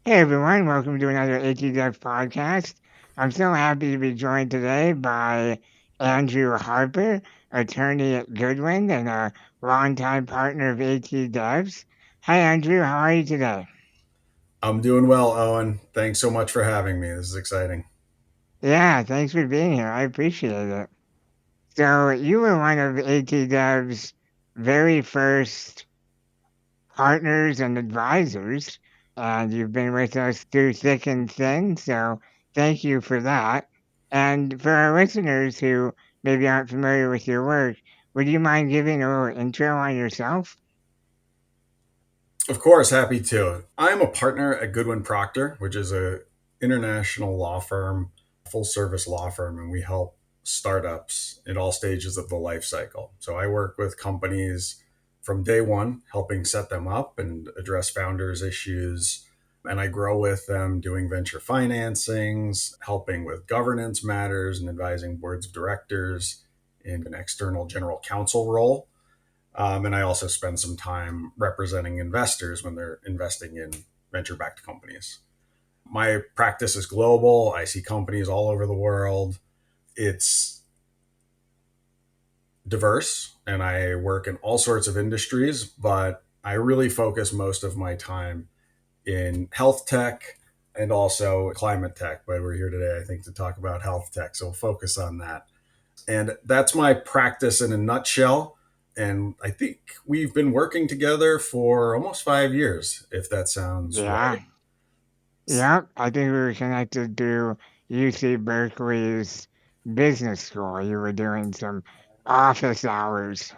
Hey everyone, welcome to another ATDev Podcast. I'm so happy to be joined today by Andrew Harper, attorney at Goodwin and a longtime partner of ATDevs. Hi Andrew, how are you today? I'm doing well, Owen. Thanks so much for having me. This is exciting. Yeah, thanks for being here. I appreciate it. So you were one of ATDev's very first partners and advisors, and you've been with us through thick and thin. So thank you for that. And for our listeners who maybe aren't familiar with your work, would you mind giving a little intro on yourself? Of course, happy to. I'm a partner at Goodwin Proctor, which is a international law firm, full service law firm, and we help startups in all stages of the life cycle. So I work with companies from day one, helping set them up and address founders' issues. And I grow with them doing venture financings, helping with governance matters, and advising boards of directors in an external general counsel role. And I also spend some time representing investors when they're investing in venture backed companies. My practice is global. I see companies all over the world. It's diverse, and I work in all sorts of industries, but I really focus most of my time in health tech and also climate tech. But we're here today, I think, to talk about health tech. So we'll focus on that. And that's my practice in a nutshell. And I think we've been working together for almost 5 years, if that sounds Yeah, right. yeah. I think we were connected through UC Berkeley's business school. You were doing some office hours.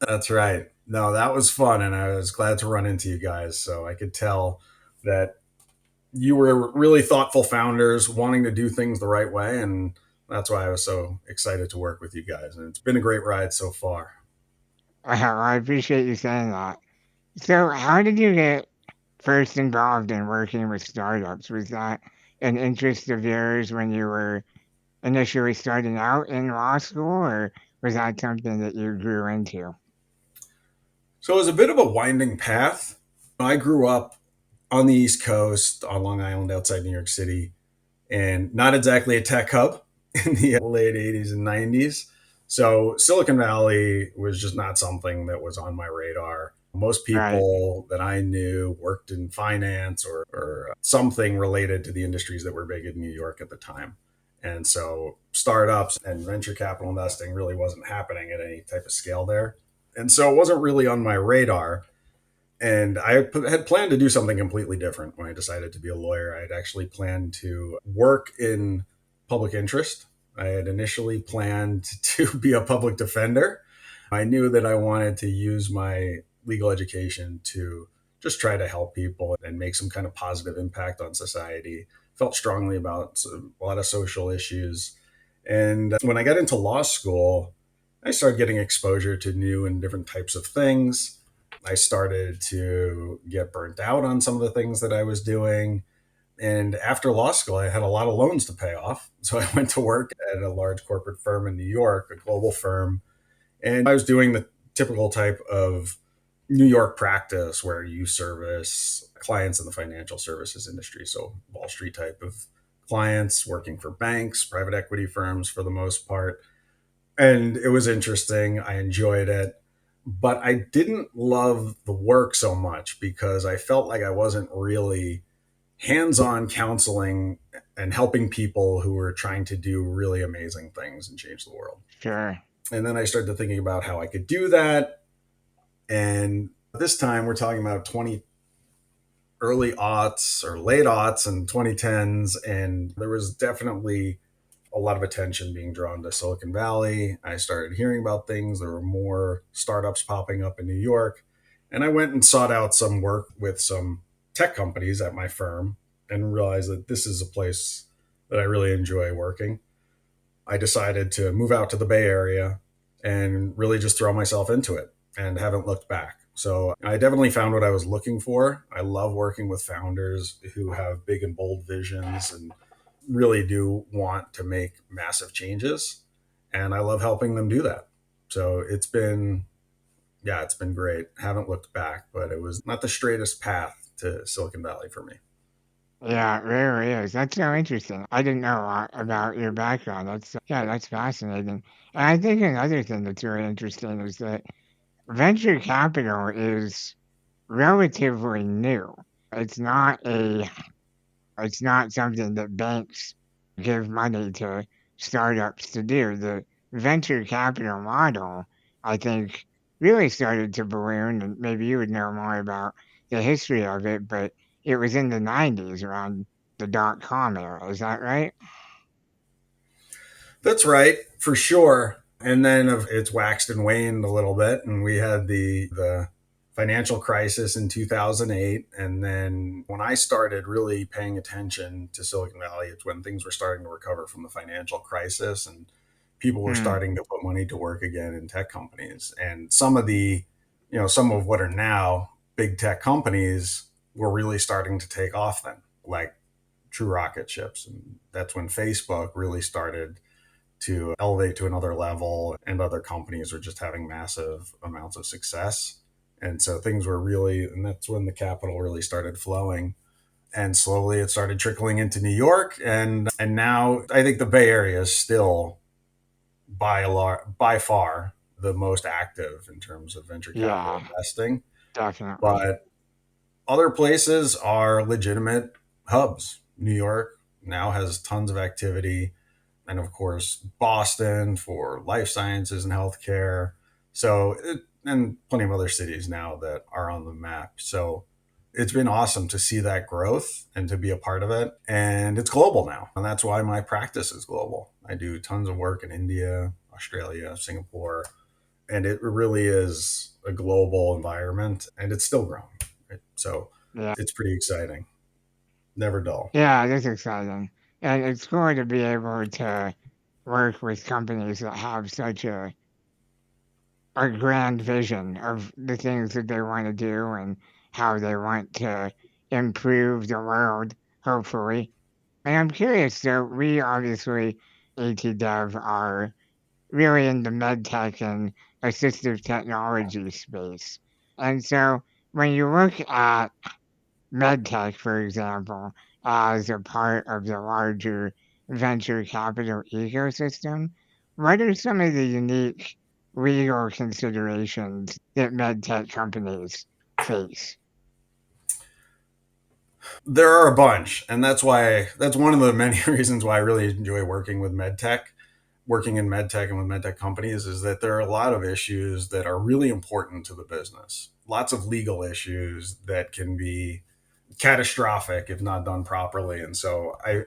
That's right. No, that was fun. And I was glad to run into you guys. So I could tell that you were really thoughtful founders wanting to do things the right way. And that's why I was so excited to work with you guys. And it's been a great ride so far. I appreciate you saying that. So, how did you get first involved in working with startups? Was that an interest of yours when you were initially starting out in law school, or was that something that you grew into? So it was a bit of a winding path. I grew up on the East Coast, on Long Island, outside New York City, and not exactly a tech hub in the late 80s and 90s. So Silicon Valley was just not something that was on my radar. Most Right. people that I knew worked in finance or something related to the industries that were big in New York at the time. And so startups and venture capital investing really wasn't happening at any type of scale there. And so it wasn't really on my radar. And I had planned to do something completely different when I decided to be a lawyer. I had actually planned to work in public interest. I had initially planned to be a public defender. I knew that I wanted to use my legal education to just try to help people and make some kind of positive impact on society. Felt strongly about a lot of social issues. And when I got into law school, I started getting exposure to new and different types of things. I started to get burnt out on some of the things that I was doing. And after law school, I had a lot of loans to pay off. So I went to work at a large corporate firm in New York, a global firm. And I was doing the typical type of New York practice where you service clients in the financial services industry. So Wall Street type of clients, working for banks, private equity firms for the most part. And it was interesting. I enjoyed it, but I didn't love the work so much because I felt like I wasn't really hands on counseling and helping people who were trying to do really amazing things and change the world. Sure. And then I started thinking about how I could do that. And this time we're talking about 20 early aughts or late aughts and 2010s. And there was definitely a lot of attention being drawn to Silicon Valley. I started hearing about things. There were more startups popping up in New York. And I went and sought out some work with some tech companies at my firm and realized that this is a place that I really enjoy working. I decided to move out to the Bay Area and really just throw myself into it and haven't looked back. So I definitely found what I was looking for. I love working with founders who have big and bold visions and really do want to make massive changes. And I love helping them do that. So it's been, yeah, it's been great. Haven't looked back, but it was not the straightest path to Silicon Valley for me. Yeah, it really is. That's so interesting. I didn't know a lot about your background. Yeah, that's fascinating. And I think another thing that's really interesting is that venture capital is relatively new. It's not a it's not something that banks give money to startups to do. The venture capital model, I think, really started to balloon, and maybe you would know more about the history of it, but it was in the 90s around the dot-com era. Is that right? That's right, for sure. And then it's waxed and waned a little bit, and we had the financial crisis in 2008. And then when I started really paying attention to Silicon Valley, it's when things were starting to recover from the financial crisis, and people were Hmm. starting to put money to work again in tech companies. And some of what are now big tech companies were really starting to take off then, like true rocket ships. And that's when Facebook really started to elevate to another level, and other companies were just having massive amounts of success. And so things were really, and that's when the capital really started flowing. And slowly it started trickling into New York. And now I think the Bay Area is still by far the most active in terms of venture capital Yeah, investing. definitely. But other places are legitimate hubs. New York now has tons of activity, and of course Boston for life sciences and healthcare. And plenty of other cities now that are on the map. So it's been awesome to see that growth and to be a part of it. And it's global now. And that's why my practice is global. I do tons of work in India, Australia, Singapore, and it really is a global environment, and it's still growing. Right? So Yeah. it's pretty exciting. Never dull. Yeah, that's exciting. And it's cool to be able to work with companies that have such a grand vision of the things that they want to do and how they want to improve the world, hopefully. And I'm curious, so we obviously, ATDev, are really in the medtech and assistive technology space. And so when you look at MedTech, for example, as a part of the larger venture capital ecosystem, what are some of the unique legal considerations that MedTech companies face? There are a bunch, and that's one of the many reasons why I really enjoy working in medtech and with medtech companies, is that there are a lot of issues that are really important to the business. Lots of legal issues that can be catastrophic if not done properly. And so I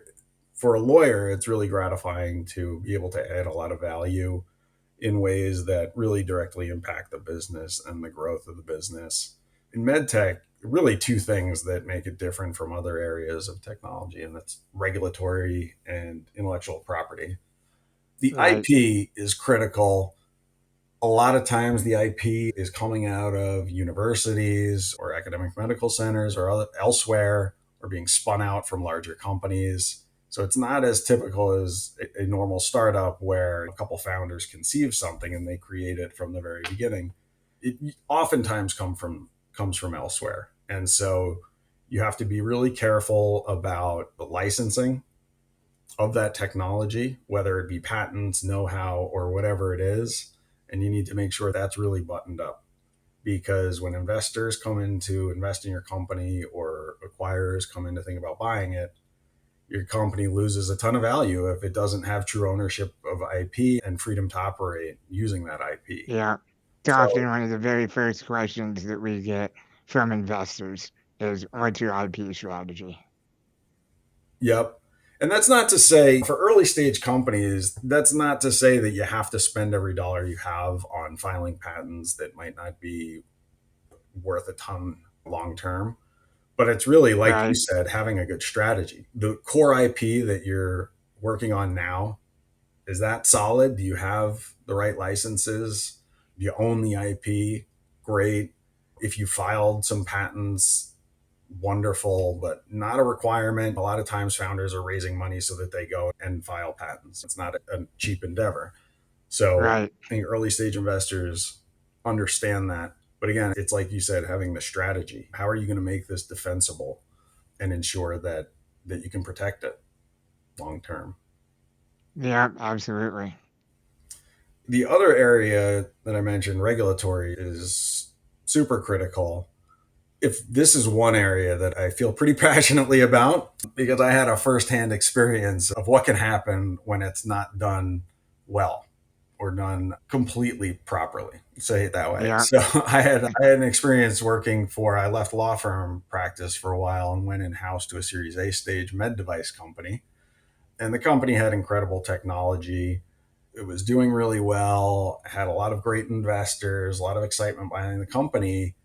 for a lawyer, it's really gratifying to be able to add a lot of value in ways that really directly impact the business and the growth of the business. In medtech, really two things that make it different from other areas of technology, and that's regulatory and intellectual property. The Right. IP is critical. A lot of times, the IP is coming out of universities or academic medical centers or elsewhere, or being spun out from larger companies. So it's not as typical as a normal startup where a couple founders conceive something and they create it from the very beginning. It oftentimes comes from elsewhere, and so you have to be really careful about the licensing of that technology, whether it be patents, know how, or whatever it is. And you need to make sure that's really buttoned up, because when investors come in to invest in your company or acquirers come in to think about buying it, your company loses a ton of value if it doesn't have true ownership of IP and freedom to operate using that IP. Yeah. It's often So, one of the very first questions that we get from investors is, what's your IP strategy? yep. And that's not to say for early stage companies, that's not to say that you have to spend every dollar you have on filing patents that might not be worth a ton long term. But it's really, like you Right. said, having a good strategy. The core IP that you're working on now, is that solid? Do you have the right licenses? Do you own the IP? Great. If you filed some patents, wonderful, but not a requirement. A lot of times founders are raising money so that they go and file patents. It's not a cheap endeavor. So Right. I think early stage investors understand that. But again, it's like you said, having the strategy. How are you going to make this defensible and ensure that you can protect it long term? Yeah, absolutely. The other area that I mentioned, regulatory, is super critical. If this is one area that I feel pretty passionately about, because I had a firsthand experience of what can happen when it's not done well or done completely properly. Say it that way. Yeah, So I had an experience working for, I left law firm practice for a while and went in house to a Series A stage med device company. And the company had incredible technology. It was doing really well, had a lot of great investors, a lot of excitement behind the company.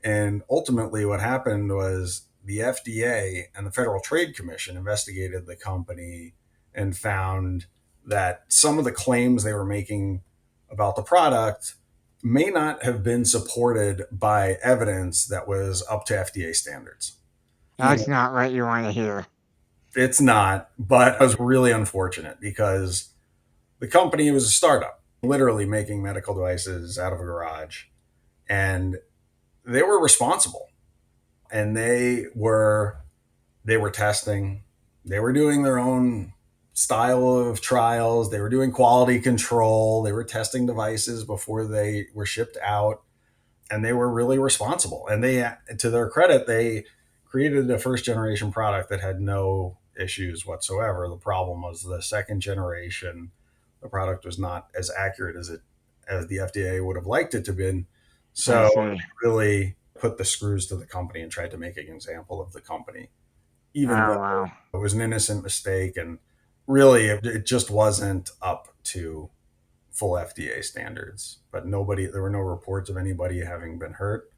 And ultimately, what happened was the FDA and the Federal Trade Commission investigated the company and found that some of the claims they were making about the product may not have been supported by evidence that was up to FDA standards. You know, that's not what you want to hear. it's not, but it was really unfortunate because the company was a startup, literally making medical devices out of a garage, and they were responsible, and they were testing, they were doing their own style of trials, they were doing quality control, they were testing devices before they were shipped out, and they were really responsible. And they, to their credit, they created a first generation product that had no issues whatsoever. The problem was the second generation. The product was not as accurate as the FDA would have liked it to be. I So see. they really put the screws to the company and tried to make an example of the company, even Oh, though wow. it was an innocent mistake. And really, it just wasn't up to full FDA standards. But there were no reports of anybody having been hurt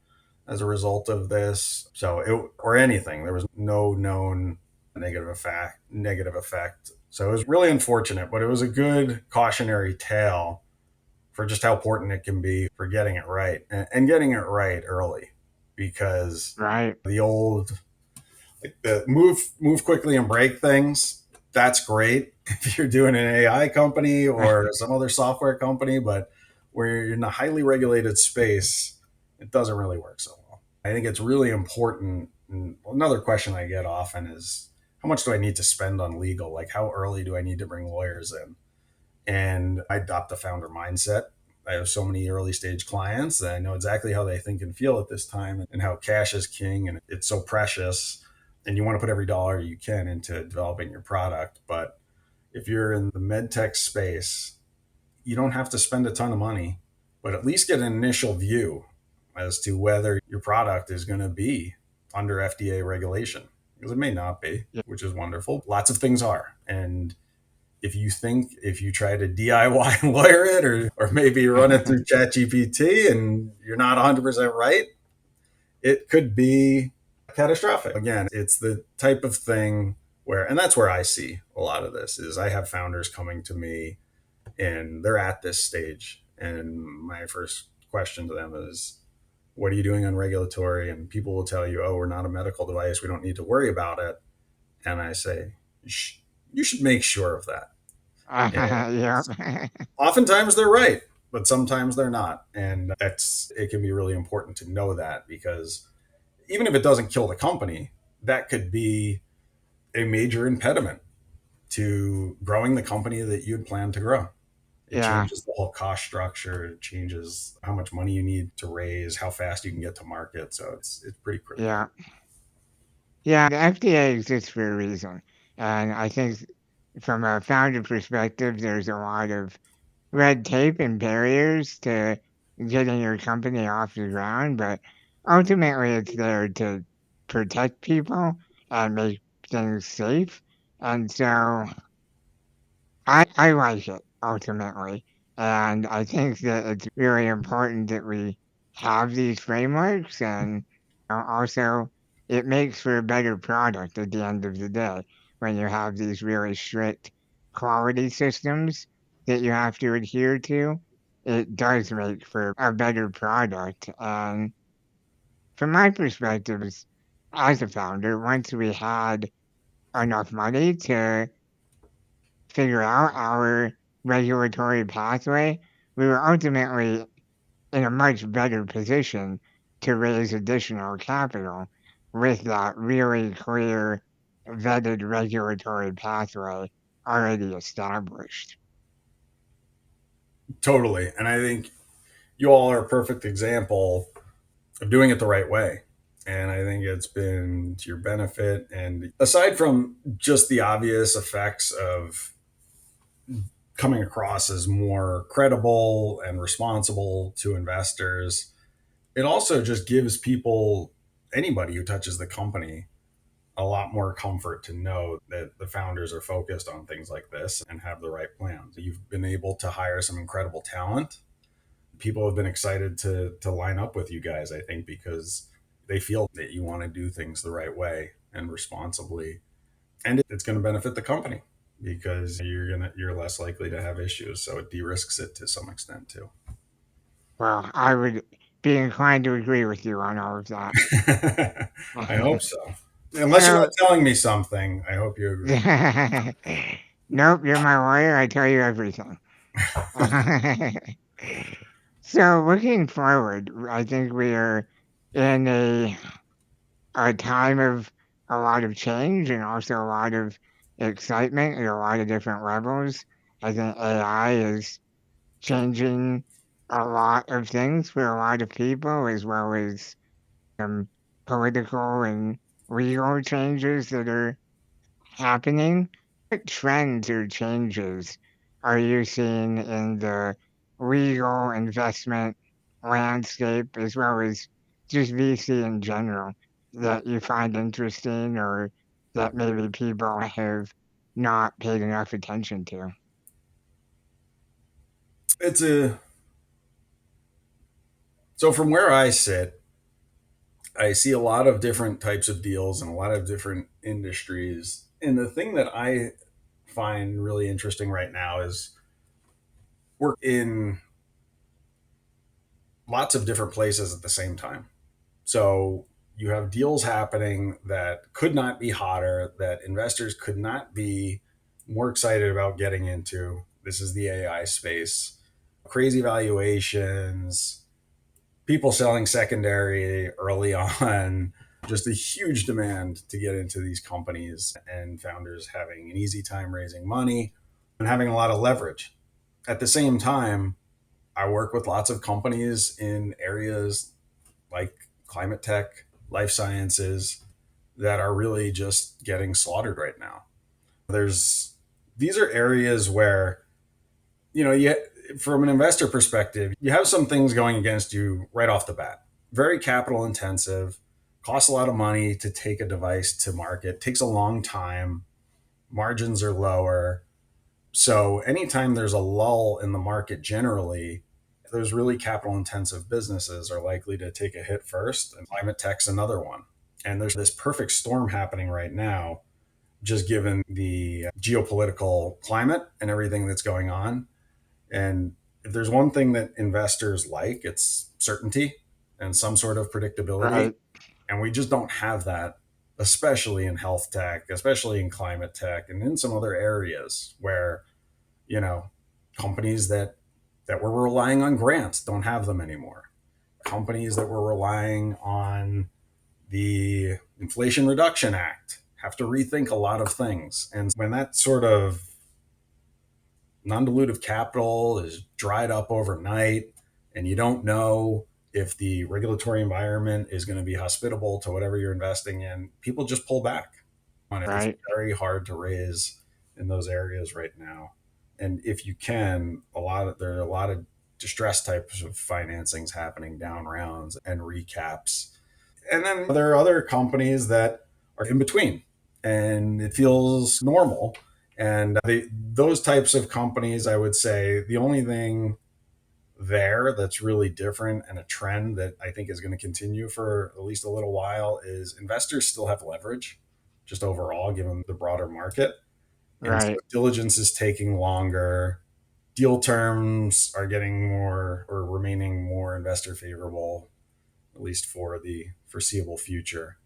as a result of this. Or anything. There was no known negative effect. So it was really unfortunate, but it was a good cautionary tale for just how important it can be for getting it right, and getting it right early, because Right. the old, like, the move quickly and break things, that's great if you're doing an AI company or some other software company, but where you're in a highly regulated space, it doesn't really work so well. I think it's really important. And another question I get often is, how much do I need to spend on legal? Like, how early do I need to bring lawyers in? And I adopt the founder mindset. I have so many early stage clients that I know exactly how they think and feel at this time, and how cash is king and it's so precious. And you want to put every dollar you can into developing your product. But if you're in the med tech space, you don't have to spend a ton of money, but at least get an initial view as to whether your product is going to be under FDA regulation. Because it may not be, Yeah. which is wonderful. Lots of things are. And if you try to DIY lawyer it, or maybe run it through ChatGPT and you're not 100% right, it could be catastrophic. Again, it's the type of thing where, and that's where I see a lot of this, is I have founders coming to me and they're at this stage. And my first question to them is, what are you doing on regulatory? And people will tell you, oh, we're not a medical device, we don't need to worry about it. And I say, you should make sure of that. And Yep. oftentimes they're right, but sometimes they're not. And it can be really important to know that, because even if it doesn't kill the company, that could be a major impediment to growing the company that you'd planned to grow. It Yeah. changes the whole cost structure. It changes how much money you need to raise, how fast you can get to market. So it's pretty critical. Yeah. Yeah. The FDA exists for a reason. And I think from a founder perspective, there's a lot of red tape and barriers to getting your company off the ground, but ultimately it's there to protect people and make things safe. And so I like it ultimately. And I think that it's really important that we have these frameworks, and also it makes for a better product at the end of the day when you have these really strict quality systems that you have to adhere to. It does make for a better product. And from my perspective as a founder, once we had enough money to figure out our regulatory pathway, we were ultimately in a much better position to raise additional capital with that really clear, vetted regulatory pathway already established. Totally. And I think you all are a perfect example of doing it the right way. And I think it's been to your benefit. And aside from just the obvious effects of coming across as more credible and responsible to investors, it also just gives people, anybody who touches the company, a lot more comfort to know that the founders are focused on things like this and have the right plans. You've been able to hire some incredible talent. People have been excited to line up with you guys, I think, because they feel that you want to do things the right way and responsibly. And it's going to benefit the company because you're less likely to have issues. So it de-risks it to some extent too. Well, I would be inclined to agree with you on all of that. I hope so. Unless you're not So, telling me something, I hope you agree. nope, you're my lawyer. I tell you everything. So, looking forward, I think we are in a time of a lot of change and also a lot of excitement at a lot of different levels. I think AI is changing a lot of things for a lot of people, as well as political and legal changes that are happening. What trends or changes are you seeing in the legal investment landscape as well as just VC in general that you find interesting or that maybe people have not paid enough attention to? It's a So from where I sit, I see a lot of different types of deals and a lot of different industries. And the thing that I find really interesting right now is we're in lots of different places at the same time. So you have deals happening that could not be hotter, that investors could not be more excited about getting into. This is the AI space. Crazy valuations, people selling secondary early on, just a huge demand to get into these companies, and founders having an easy time raising money and having a lot of leverage. At the same time, I work with lots of companies in areas like climate tech, life sciences that are really just getting slaughtered right now. There's These are areas where, you from an investor perspective, you have some things going against you right off the bat. Very capital intensive, costs a lot of money to take a device to market, takes a long time, margins are lower. So anytime there's a lull in the market generally, those really capital intensive businesses are likely to take a hit first, and climate tech's another one. And there's this perfect storm happening right now, just given the geopolitical climate and everything that's going on. And if there's one thing that investors like, it's certainty and some sort of predictability. Right, And we just don't have that, especially in health tech, especially in climate tech, and in some other areas where, you know, companies that were relying on grants don't have them anymore. Companies that were relying on the Inflation Reduction Act have to rethink a lot of things. And when that sort of non-dilutive capital is dried up overnight and you don't know if the regulatory environment is going to be hospitable to whatever you're investing in, people just pull back. And it's right. very hard to raise in those areas right now. And if you can, there are a lot of distress types of financings happening, down rounds and recaps. And then there are other companies that are in between and it feels normal. And those types of companies, I would say the only thing there that's really different and a trend that I think is going to continue for at least a little while is investors still have leverage just overall given the broader market. And so Right. diligence is taking longer. Deal terms are getting more or remaining more investor favorable, at least for the foreseeable future.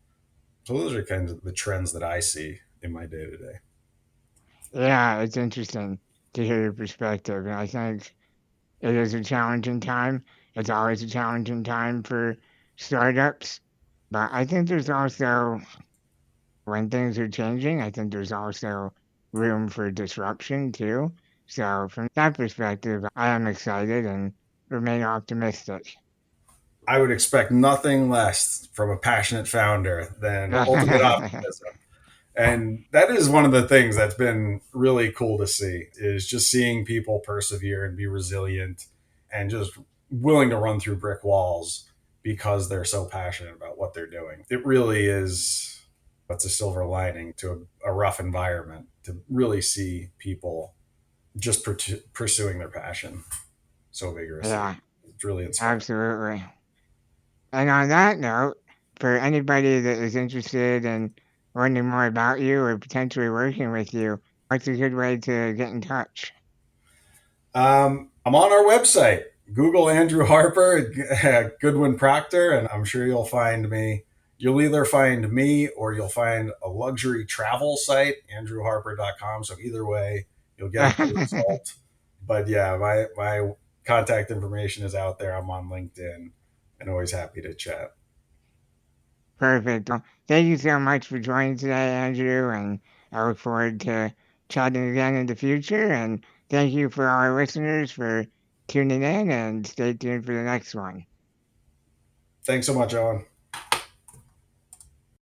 So those are kind of the trends that I see in my day to day. Yeah, it's interesting to hear your perspective. And I think it is a challenging time. It's always a challenging time for startups, but I think there's also, when things are changing, I think there's also room for disruption too. So from that perspective, I am excited and remain optimistic. I would expect nothing less from a passionate founder than ultimate optimism. And that is one of the things that's been really cool to see is just seeing people persevere and be resilient and just willing to run through brick walls because they're so passionate about what they're doing. It really is, that's a silver lining to a rough environment to really see people just pursuing their passion so vigorously. Yeah, It's really inspiring. absolutely. And on that note, for anybody that is interested in learning more about you or potentially working with you, what's a good way to get in touch? I'm on our website. Google Andrew Harper, Goodwin Proctor, and I'm sure you'll find me. You'll either find me or you'll find a luxury travel site, andrewharper.com. So either way, you'll get a good result. But yeah, my contact information is out there. I'm on LinkedIn and always happy to chat. Perfect. Well, thank you so much for joining today, Andrew, and I look forward to chatting again in the future. And thank you for our listeners for tuning in, and stay tuned for the next one. Thanks so much, Owen.